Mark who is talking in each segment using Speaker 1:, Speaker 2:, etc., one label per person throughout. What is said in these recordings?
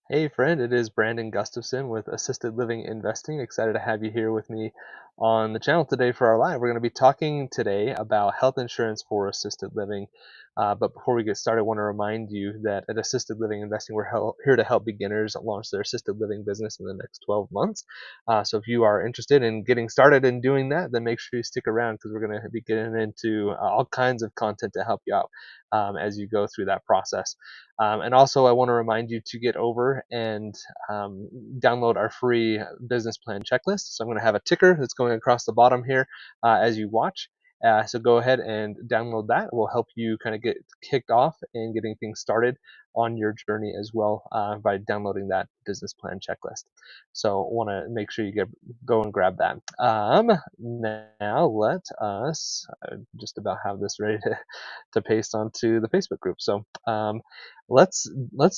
Speaker 1: Hey friend, it is Brandon Gustafson with Assisted Living Investing. Excited to have you here with me on the channel today for our live. We're going to be talking today about health insurance for assisted living. But before we get started, I want to remind you that at Assisted Living Investing, we're here to help beginners launch their assisted living business in the next 12 months. So if you are interested in getting started in doing that, then make sure you stick around because we're going to be getting into all kinds of content to help you out as you go through that process. And also, I want to remind you to get over and download our free business plan checklist. So I'm going to have a ticker that's going across the bottom here as you watch. So go ahead and download that. It will help you kind of get kicked off and getting things started on your journey as well by downloading that business plan checklist. So want to make sure you go and grab that. Now let us just about have this ready to paste onto the Facebook group. So let's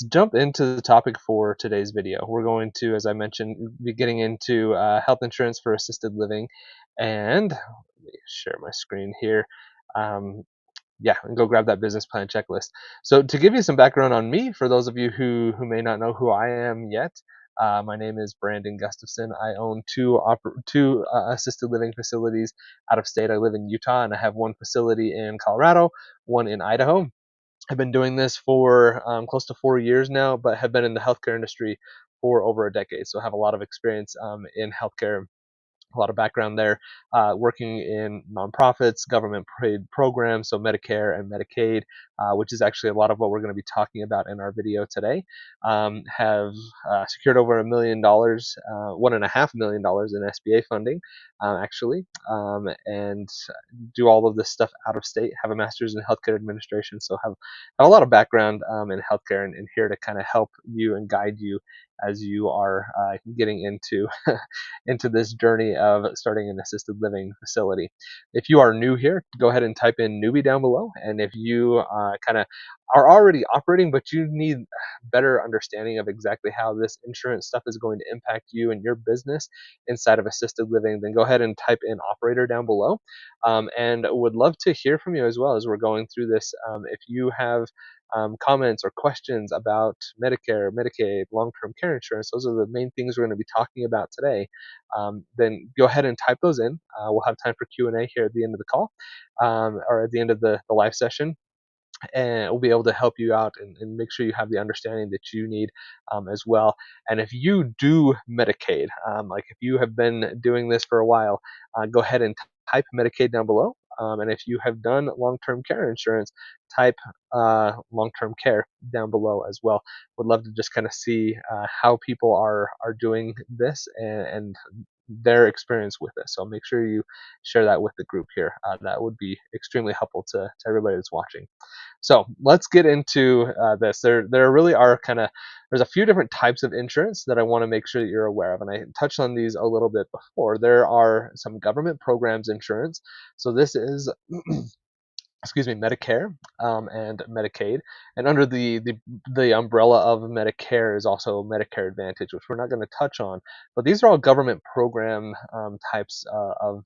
Speaker 1: jump into the topic for today's video. We're going to, as I mentioned, be getting into health insurance for assisted living, and let me share my screen here. Um, yeah, and go grab that business plan checklist. So to give you some background on me, for those of you who may not know who I am yet, my name is Brandon Gustafson. I own two assisted living facilities out of state. I live in Utah, and I have one facility in Colorado, one in Idaho. I've been doing this for close to 4 years now, but have been in the healthcare industry for over a decade. So I have a lot of experience in healthcare, a lot of background there, working in nonprofits, government paid programs, so Medicare and Medicaid, which is actually a lot of what we're going to be talking about in our video today. Have secured over $1 million, $1.5 million in SBA funding, actually, and do all of this stuff out of state. Have a master's in healthcare administration, so have a lot of background in healthcare, and here to kind of help you and guide you as you are getting into into this journey of starting an assisted living facility. If you are new here, go ahead and type in newbie down below. And if you kind of are already operating, but you need better understanding of exactly how this insurance stuff is going to impact you and your business inside of assisted living, then go ahead and type in operator down below. And would love to hear from you as well as we're going through this. If you have comments or questions about Medicare, Medicaid, long-term care insurance, those are the main things we're going to be talking about today. Then go ahead and type those in. We'll have time for Q&A here at the end of the call or at the end of the live session, and we'll be able to help you out and make sure you have the understanding that you need as well. And if you do Medicaid, like if you have been doing this for a while, go ahead and type Medicaid down below. And if you have done long-term care insurance, type long-term care down below as well. Would love to just kind of see how people are doing this and their experience with it. So make sure you share that with the group here. That would be extremely helpful to everybody that's watching. So let's get into this. There really are there's a few different types of insurance that I want to make sure that you're aware of, and I touched on these a little bit before. There are some government programs insurance. So this is excuse me, Medicare and Medicaid, and under the umbrella of Medicare is also Medicare Advantage, which we're not going to touch on. But these are all government program types of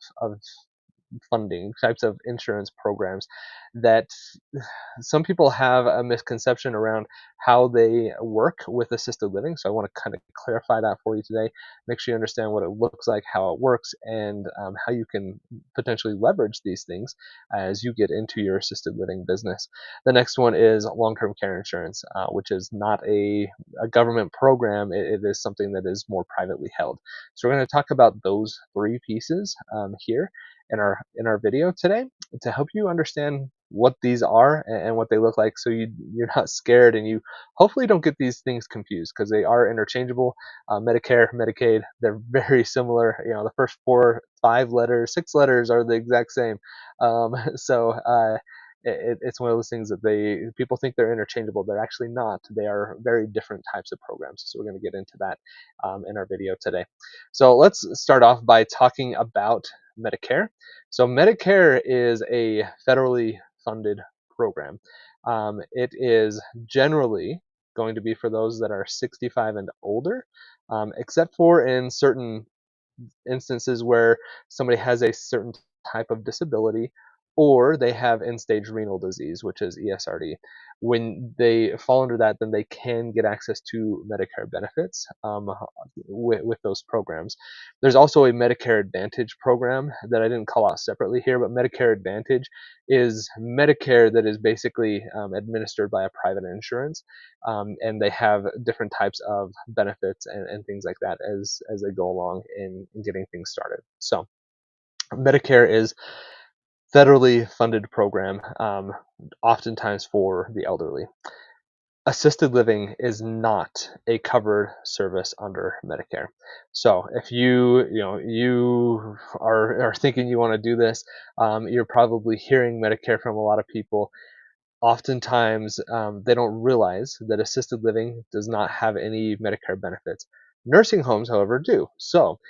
Speaker 1: funding, types of insurance programs that some people have a misconception around how they work with assisted living. So I want to kind of clarify that for you today. Make sure you understand what it looks like, how it works, and how you can potentially leverage these things as you get into your assisted living business. The next one is long-term care insurance, which is not a government program. It is something that is more privately held. So we're going to talk about those three pieces here in our video today to help you understand what these are and what they look like, so you're not scared and you hopefully don't get these things confused, because they are interchangeable. Medicare, Medicaid, they're very similar. You know, the first 4, 5 letters, 6 letters are the exact same. So it's one of those things that people think they're interchangeable. They're actually not. They are very different types of programs. So we're going to get into that in our video today. So let's start off by talking about Medicare. So Medicare is a federally funded program. It is generally going to be for those that are 65 and older, except for in certain instances where somebody has a certain type of disability, or they have end-stage renal disease, which is ESRD. When they fall under that, then they can get access to Medicare benefits with those programs. There's also a Medicare Advantage program that I didn't call out separately here, but Medicare Advantage is Medicare that is basically administered by a private insurance, and they have different types of benefits and things like that as they go along in getting things started. So Medicare is federally funded program, oftentimes for the elderly. Assisted living is not a covered service under Medicare. So if you are thinking you want to do this, you're probably hearing Medicare from a lot of people. Oftentimes, they don't realize that assisted living does not have any Medicare benefits. Nursing homes, however, do. So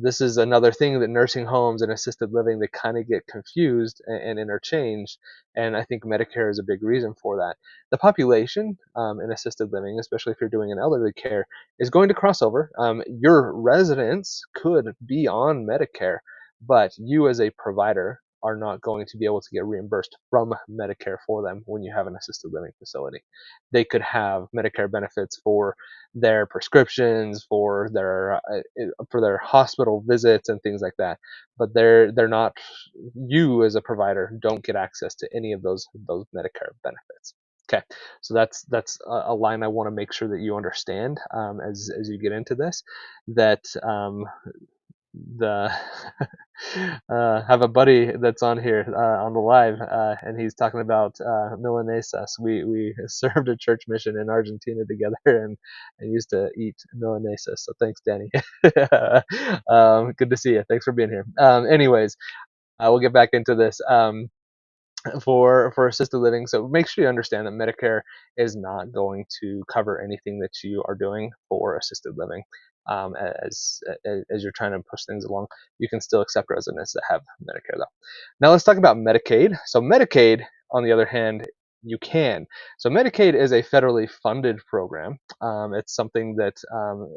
Speaker 1: this is another thing that nursing homes and assisted living, they kind of get confused and interchanged, and I think Medicare is a big reason for that. The population in assisted living, especially if you're doing an elderly care, is going to cross over. Your residents could be on Medicare, but you as a provider are not going to be able to get reimbursed from Medicare for them when you have an assisted living facility. They could have Medicare benefits for their prescriptions, for their hospital visits and things like that, but they're not. You as a provider don't get access to any of those Medicare benefits. Okay, so that's a line I want to make sure that you understand as you get into this. That the have a buddy that's on here on the live, and he's talking about milanesas. We served a church mission in Argentina together, and used to eat milanesas. So thanks, Danny. Good to see you. Thanks for being here. Anyways, we'll get back into this. For assisted living. So make sure you understand that Medicare is not going to cover anything that you are doing for assisted living. As you're trying to push things along, you can still accept residents that have Medicare though. Now let's talk about Medicaid. So Medicaid, on the other hand, you can. So Medicaid is a federally funded program. It's something that,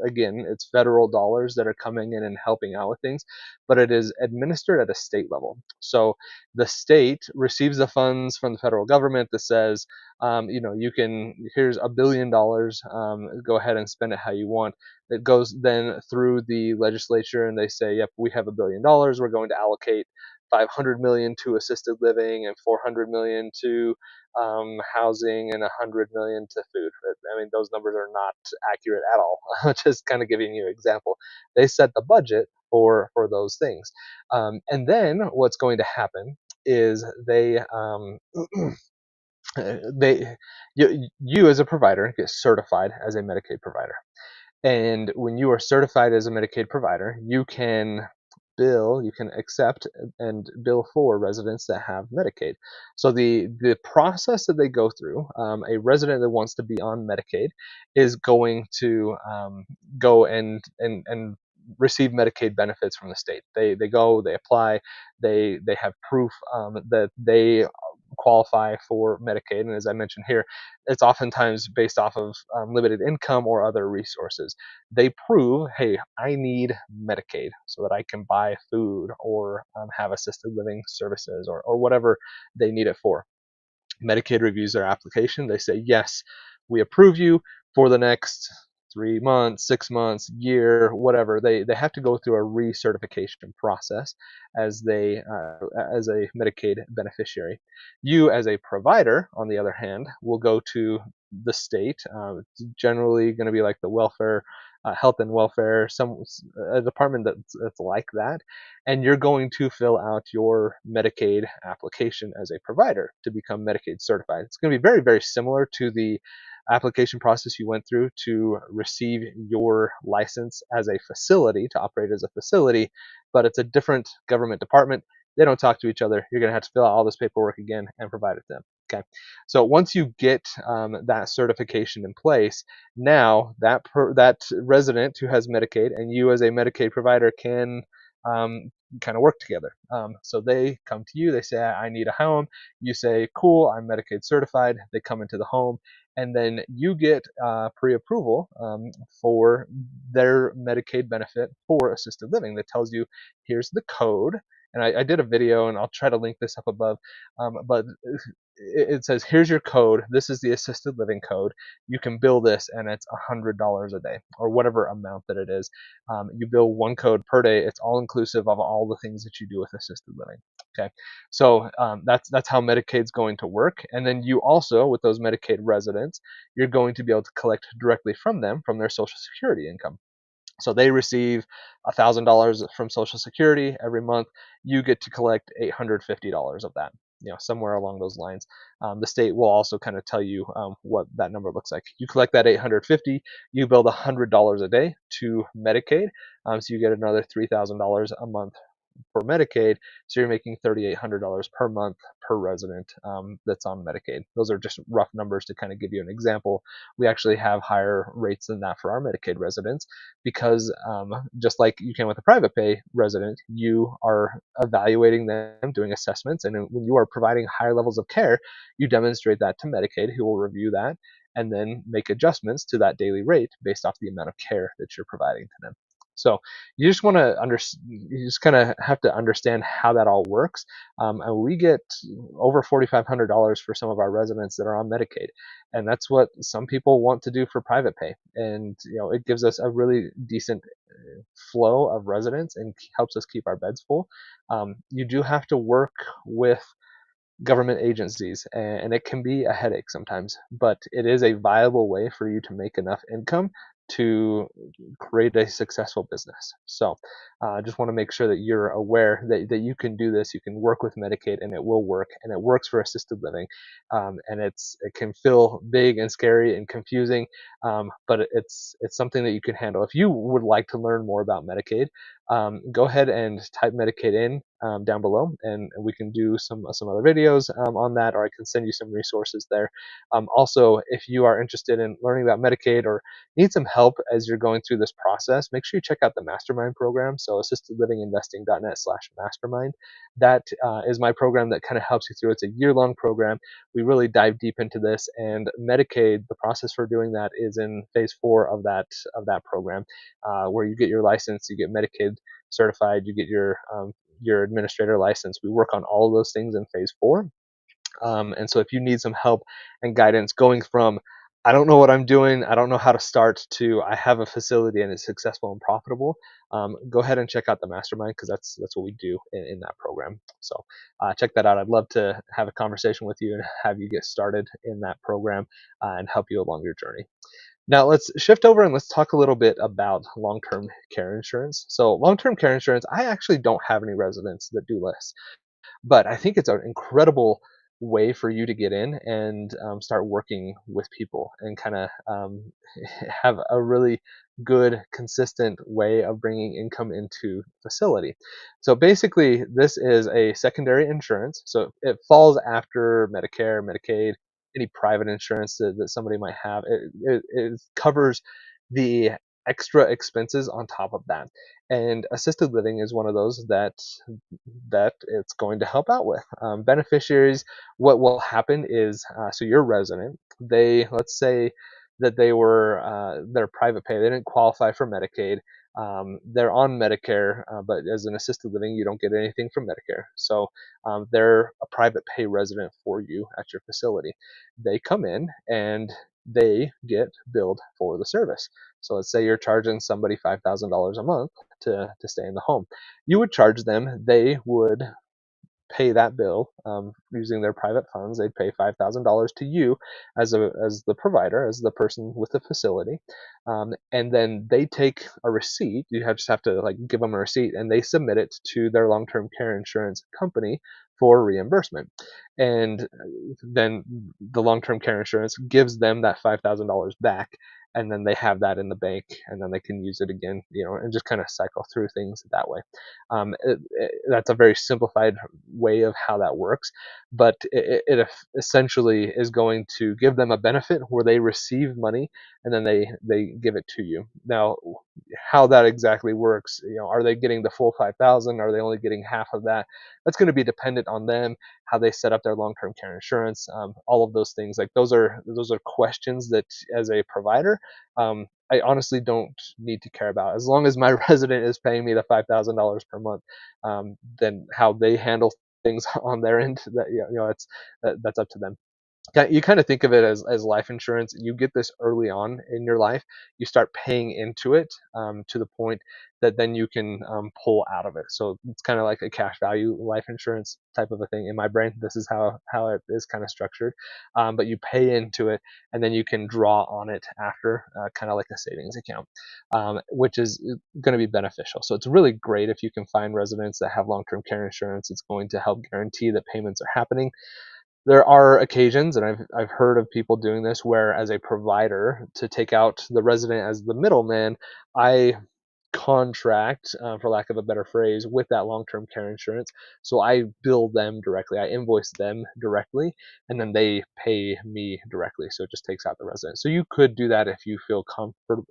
Speaker 1: again, it's federal dollars that are coming in and helping out with things, but it is administered at a state level. So the state receives the funds from the federal government that says, here's $1 billion, go ahead and spend it how you want. It goes then through the legislature and they say, yep, we have $1 billion. We're going to allocate 500 million to assisted living and 400 million to housing and 100 million to food. I mean, those numbers are not accurate at all. Just kind of giving you an example. They set the budget for those things, and then what's going to happen is they you as a provider get certified as a Medicaid provider. And when you are certified as a Medicaid provider, you can accept and bill for residents that have Medicaid. So the process that they go through, a resident that wants to be on Medicaid is going to go and receive Medicaid benefits from the state. They go, they apply, they have proof that they qualify for Medicaid. And as I mentioned here, it's oftentimes based off of limited income or other resources. They prove, hey, I need Medicaid so that I can buy food or have assisted living services or whatever they need it for. Medicaid reviews their application. They say, yes, we approve you for the next 3 months, 6 months, year, whatever. They have to go through a recertification process as as a Medicaid beneficiary. You as a provider, on the other hand, will go to the state. It's generally going to be like the welfare, health and welfare, a department that's like that, and you're going to fill out your Medicaid application as a provider to become Medicaid certified. It's going to be very, very similar to the application process you went through to receive your license as a facility, to operate as a facility, but it's a different government department. They don't talk to each other. You're going to have to fill out all this paperwork again and provide it to them. Okay. So once you get that certification in place, now that resident who has Medicaid and you as a Medicaid provider can kind of work together. So they come to you, they say, I need a home. You say, cool, I'm Medicaid certified. They come into the home, and then you get pre-approval for their Medicaid benefit for assisted living that tells you, here's the code. And I did a video, and I'll try to link this up above. But it says, here's your code. This is the assisted living code. You can bill this, and it's $100 a day, or whatever amount that it is. You bill one code per day. It's all inclusive of all the things that you do with assisted living. Okay, so that's how Medicaid's going to work. And then you also, with those Medicaid residents, you're going to be able to collect directly from them from their Social Security income. So they receive $1,000 from Social Security every month. You get to collect $850 of that, somewhere along those lines. The state will also kind of tell you what that number looks like. You collect that 850, you bill $100 a day to Medicaid, so you get another $3,000 a month for Medicaid, so you're making $3,800 per month per resident that's on Medicaid. Those are just rough numbers to kind of give you an example. We actually have higher rates than that for our Medicaid residents because just like you can with a private pay resident, you are evaluating them, doing assessments, and when you are providing higher levels of care, you demonstrate that to Medicaid, who will review that and then make adjustments to that daily rate based off the amount of care that you're providing to them. So you just want to you just kind of have to understand how that all works. And we get over $4,500 for some of our residents that are on Medicaid, and that's what some people want to do for private pay. And it gives us a really decent flow of residents and helps us keep our beds full. You do have to work with government agencies, and it can be a headache sometimes, but it is a viable way for you to make enough income to create a successful business. So I just want to make sure that you're aware that you can do this. You can work with Medicaid, and it will work, and it works for assisted living. And it can feel big and scary and confusing, but it's something that you can handle. If you would like to learn more about Medicaid, go ahead and type Medicaid in down below, and we can do some other videos on that, or I can send you some resources there. Also, if you are interested in learning about Medicaid or need some help as you're going through this process, make sure you check out the Mastermind program. So assistedlivinginvesting.net/mastermind. That is my program that kind of helps you through. It's a year-long program. We really dive deep into this, and Medicaid, the process for doing that is in phase 4 of that program, where you get your license, you get Medicaid certified, you get your administrator license. We work on all of those things in phase 4. And so if you need some help and guidance going from I don't know what I'm doing, I don't know how to start, to I have a facility and it's successful and profitable, go ahead and check out the Mastermind, because that's what we do in that program. So check that out. I'd love to have a conversation with you and have you get started in that program and help you along your journey. Now let's shift over and let's talk a little bit about long-term care insurance. So long-term care insurance, I actually don't have any residents that do this, but I think it's an incredible way for you to get in and start working with people and kind of have a really good, consistent way of bringing income into facility. So basically, this is a secondary insurance. So it falls after Medicare, Medicaid, any private insurance that somebody might have. It covers the extra expenses on top of that. And assisted living is one of those that it's going to help out with. Beneficiaries, what will happen is, so your resident, let's say that they're private pay, they didn't qualify for Medicaid. They're on Medicare, but as an assisted living, you don't get anything from Medicare. So they're a private pay resident for you at your facility. They come in and they get billed for the service. So let's say you're charging somebody $5,000 a month to stay in the home. You would charge them, they would pay that bill using their private funds. They'd pay $5,000 to you as the provider, as the person with the facility, and then they take a receipt. Just have to like give them a receipt, and they submit it to their long-term care insurance company for reimbursement. And then the long-term care insurance gives them that $5,000 back, and then they have that in the bank, and then they can use it again, and just kind of cycle through things that way. That's a very simplified way of how that works, but it essentially is going to give them a benefit where they receive money and then they give it to you. Now, how that exactly works, are they getting the full 5,000? Are they only getting half of that? That's going to be dependent on them, how they set up their long-term care insurance, all of those things. Like those are questions that, as a provider, I honestly don't need to care about. As long as my resident is paying me the $5,000 per month, then how they handle things on their end, that it's that's up to them. You kind of think of it as life insurance. You get this early on in your life. You start paying into it to the point that then you can pull out of it. So it's kind of like a cash value life insurance type of a thing. In my brain, this is how it is kind of structured. But you pay into it, and then you can draw on it after, kind of like a savings account, which is going to be beneficial. So it's really great if you can find residents that have long-term care insurance. It's going to help guarantee that payments are happening. There are occasions, and I've heard of people doing this, where as a provider, to take out the resident as the middleman, I contract, for lack of a better phrase, with that long-term care insurance. So I bill them directly, I invoice them directly, and then they pay me directly. So it just takes out the resident. So you could do that if you feel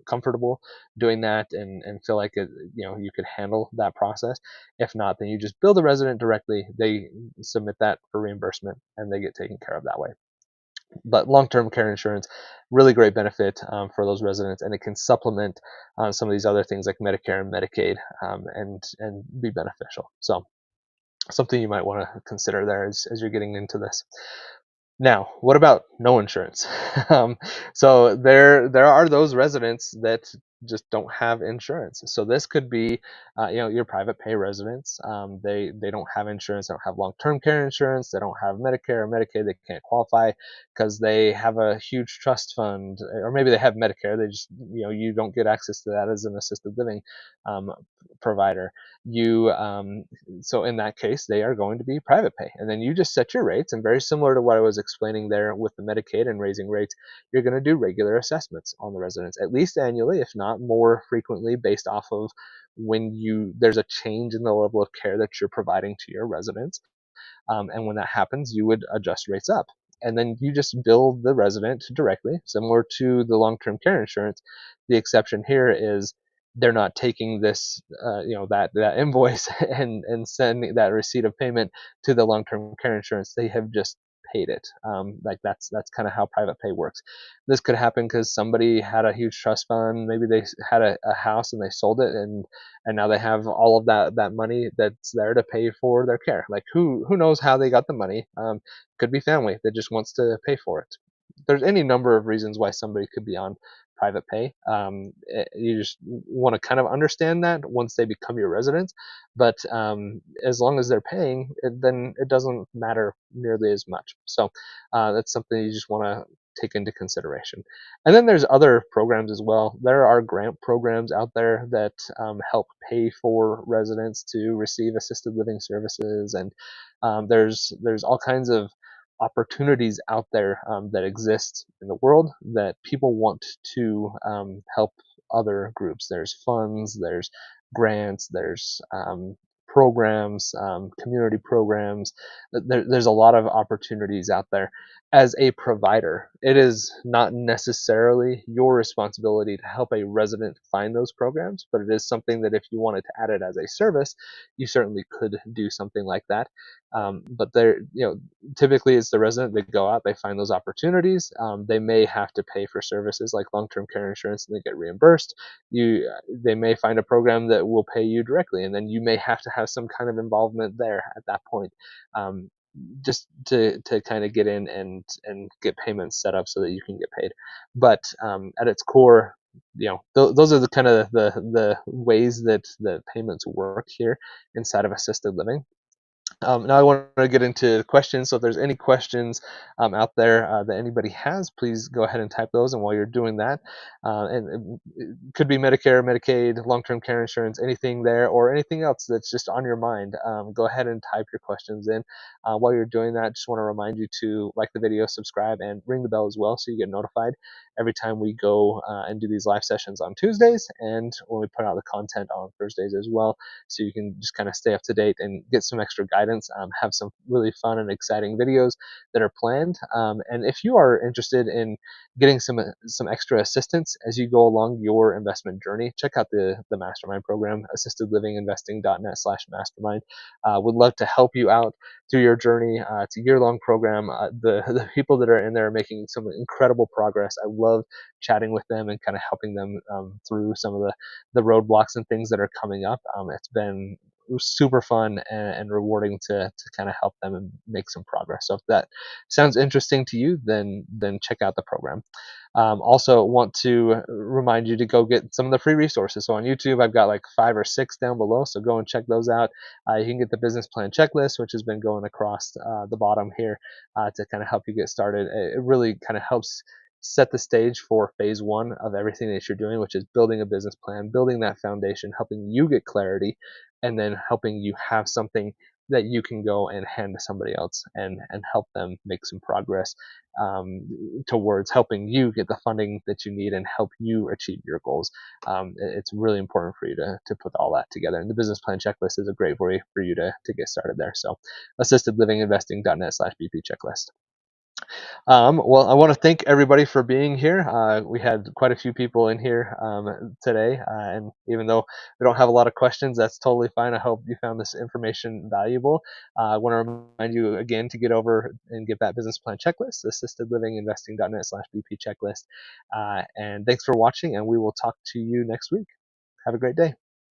Speaker 1: comfortable doing that, and feel like you could handle that process. If not, then you just bill the resident directly. They submit that for reimbursement, and they get taken care of that way. But long-term care insurance, really great benefit for those residents, and it can supplement some of these other things like Medicare and Medicaid, and be beneficial. So something you might want to consider there as you're getting into this. Now, what about no insurance? So there are those residents that just don't have insurance. So this could be, your private pay residents. They don't have insurance. They don't have long-term care insurance. They don't have Medicare or Medicaid. They can't qualify because they have a huge trust fund, or maybe they have Medicare. They just, you don't get access to that as an assisted living um, provider. So in that case, they are going to be private pay, and then you just set your rates. And very similar to what I was explaining there with the Medicaid and raising rates, you're going to do regular assessments on the residents, at least annually, if not more frequently, based off of when there's a change in the level of care that you're providing to your residents. And when that happens, you would adjust rates up. And then you just bill the resident directly, similar to the long-term care insurance. The exception here is they're not taking this, that invoice and sending that receipt of payment to the long-term care insurance. They have just paid it. Like that's kind of how private pay works. This could happen because somebody had a huge trust fund. Maybe they had a house and they sold it, and now they have all of that money that's there to pay for their care. Like who knows how they got the money? Could be family that just wants to pay for it. There's any number of reasons why somebody could be on private pay. You just want to kind of understand that once they become your residents. But as long as they're paying, then it doesn't matter nearly as much. So that's something you just want to take into consideration. And then there's other programs as well. There are grant programs out there that help pay for residents to receive assisted living services, and there's all kinds of opportunities out there that exist in the world that people want to help other groups. There's funds, there's grants, there's programs, community programs. There's a lot of opportunities out there. As a provider, it is not necessarily your responsibility to help a resident find those programs, but it is something that if you wanted to add it as a service, you certainly could do something like that. But typically it's the resident that go out, they find those opportunities. They may have to pay for services like long-term care insurance, and they get reimbursed. They may find a program that will pay you directly, and then you may have to have some kind of involvement there at that point, just to kind of get in and get payments set up so that you can get paid. But at its core, those are the kind of the ways that the payments work here inside of assisted living. Now I want to get into questions. So if there's any questions out there that anybody has, please go ahead and type those. And while you're doing that, and it could be Medicare, Medicaid, long-term care insurance, anything there, or anything else that's just on your mind, go ahead and type your questions in. While you're doing that, just want to remind you to like the video, subscribe, and ring the bell as well, so you get notified every time we go and do these live sessions on Tuesdays, and when we put out the content on Thursdays as well, so you can just kind of stay up to date and get some extra guidance guidance, have some really fun and exciting videos that are planned. And if you are interested in getting some extra assistance as you go along your investment journey, check out the mastermind program, assistedlivinginvesting.net/mastermind. Would love to help you out through your journey. It's a year-long program. The people that are in there are making some incredible progress. I love chatting with them and kind of helping them through some of the roadblocks and things that are coming up. It's been super fun and rewarding to kind of help them and make some progress. So if that sounds interesting to you, then check out the program. Also want to remind you to go get some of the free resources. So on YouTube, I've got like 5 or 6 down below, so go and check those out. You can get the business plan checklist, which has been going across the bottom here to kind of help you get started. It really kind of helps set the stage for phase 1 of everything that you're doing, which is building a business plan, building that foundation, helping you get clarity, and then helping you have something that you can go and hand to somebody else and help them make some progress towards helping you get the funding that you need and help you achieve your goals. It's really important for you to put all that together. And the business plan checklist is a great way for you to get started there. So assistedlivinginvesting.net/BP checklist. Well, I want to thank everybody for being here. We had quite a few people in here today, and even though we don't have a lot of questions, that's totally fine. I hope you found this information valuable. I want to remind you again to get over and get that business plan checklist, assistedlivinginvesting.net/BP checklist. And thanks for watching, and we will talk to you next week. Have a great day.